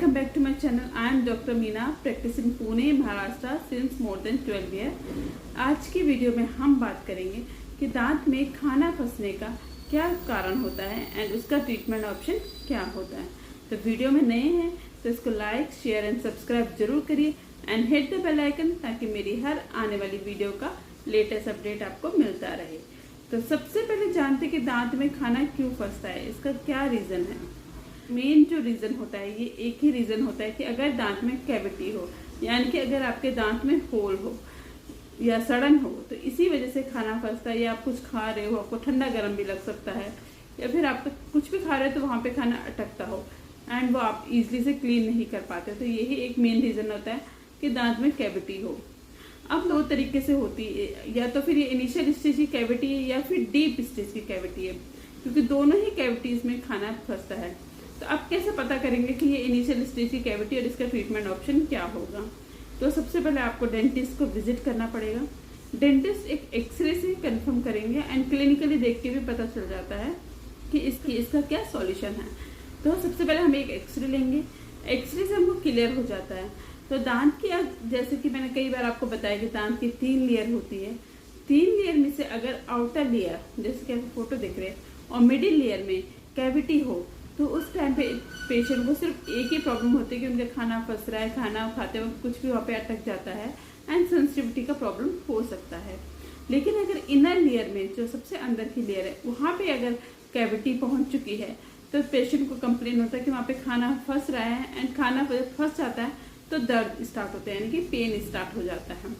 Welcome back to my channel. I am Dr. Meena, practicing Pune, Maharashtra since more than 12 years. आज की video में हम बात करेंगे कि दांत में खाना फंसने का क्या कारण होता है एंड उसका ट्रीटमेंट ऑप्शन क्या होता है। तो वीडियो में नए हैं तो इसको लाइक, शेयर एंड सब्सक्राइब जरूर करिए and hit the bell icon ताकि मेरी हर आने वाली वीडियो का लेटेस्ट अपडेट आपको मिलता रहे। तो सबसे पहले जानते कि दांत में खाना क्यों फंसता है, इसका क्या रीज़न है। मेन जो रीज़न होता है, ये एक ही रीज़न होता है कि अगर दांत में कैविटी हो, यानी कि अगर आपके दांत में होल हो या सड़न हो, तो इसी वजह से खाना फंसता है। या आप कुछ खा रहे हो, आपको ठंडा गर्म भी लग सकता है, या फिर आप कुछ भी खा रहे हो तो वहाँ पे खाना अटकता हो एंड वो आप इजीली से क्लीन नहीं कर पाते। तो यही एक मेन रीज़न होता है कि दांत में कैविटी हो। अब दो तरीके से होती है, या तो फिर ये इनिशियल स्टेज की कैविटी है या फिर डीप स्टेज की कैविटी है, क्योंकि दोनों ही कैविटीज में खाना फंसता है। तो आप कैसे पता करेंगे कि ये इनिशियल स्टेज की कैविटी और इसका ट्रीटमेंट ऑप्शन क्या होगा। तो सबसे पहले आपको डेंटिस्ट को विजिट करना पड़ेगा। डेंटिस्ट एक एक्सरे से कंफर्म करेंगे एंड क्लिनिकली देख के भी पता चल जाता है कि इसका क्या सॉल्यूशन है। तो सबसे पहले हम एक एक्सरे लेंगे, एक्सरे से हमको क्लियर हो जाता है। तो दांत की, जैसे कि मैंने कई बार आपको बताया कि दांत की 3 लेयर होती है। 3 लेयर में से अगर आउटर लेयर, जैसे कि आप फोटो देख रहे हैं, और मिडिल लेयर में कैविटी हो, तो उस टाइम पे पेशेंट को सिर्फ एक ही प्रॉब्लम होती है कि उनका खाना फंस रहा है, खाना खाते वक्त कुछ भी वहाँ पे अटक जाता है एंड सेंसिटिविटी का प्रॉब्लम हो सकता है। लेकिन अगर इनर लेयर में, जो सबसे अंदर की लेयर है, वहाँ पे अगर कैविटी पहुँच चुकी है तो पेशेंट को कंप्लेन होता है कि वहाँ पे खाना फंस रहा है एंड खाना फंस जाता है तो दर्द स्टार्ट होता है, यानी कि पेन स्टार्ट हो जाता है।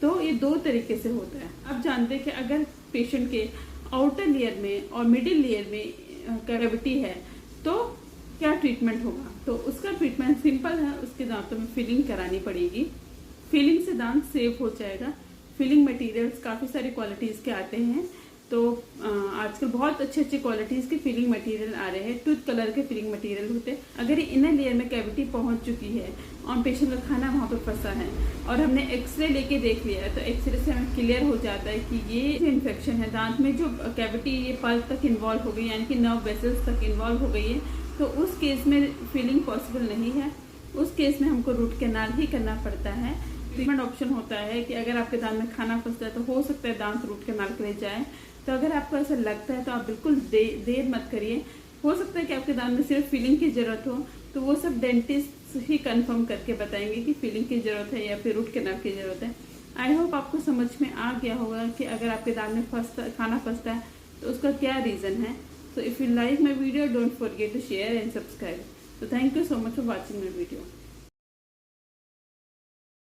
तो ये दो तरीके से होता है। अब जानते हैं कि अगर पेशेंट के आउटर लेयर में और मिडिल लेयर में कैविटी है तो क्या ट्रीटमेंट होगा। तो उसका ट्रीटमेंट सिंपल है, उसके दांतों में फिलिंग करानी पड़ेगी। फिलिंग से दांत सेफ हो जाएगा। फिलिंग मटेरियल्स काफ़ी सारी क्वालिटीज़ के आते हैं, तो आजकल बहुत अच्छे क्वालिटीज़ के फिलिंग मटेरियल आ रहे हैं। टूथ कलर के फिलिंग मटेरियल होते हैं। अगर इनर लेयर में कैविटी पहुंच चुकी है और पेशेंट का खाना वहाँ पर फंसा है और हमने एक्सरे लेके देख लिया है, तो एक्सरे से हमें क्लियर हो जाता है कि ये जो इन्फेक्शन है दांत में, जो कैविटी ये पल्प तक इन्वॉल्व हो गई, यानी कि नर्व वेसल्स तक इन्वॉल्व हो गई है, तो उस केस में फिलिंग पॉसिबल नहीं है। उस केस में हमको रूट कैनाल ही करना पड़ता है। ट्रीटमेंट ऑप्शन होता है कि अगर आपके दांत में खाना फंसता है तो हो सकता है दांत रूट कैनाल के लिए जाए। तो अगर आपको ऐसा लगता है तो आप बिल्कुल देर मत करिए। हो सकता है कि आपके दांत में सिर्फ फिलिंग की जरूरत हो, तो वो सब डेंटिस्ट ही कंफर्म करके बताएंगे कि फिलिंग की जरूरत है या फिर रूट कैनाल की जरूरत है। आई होप आपको समझ में आ गया होगा कि अगर आपके दांत में खाना फंसता है तो उसका क्या रीज़न है। So if you like my video, don't forget to share and subscribe. So thank you so much for watching my video.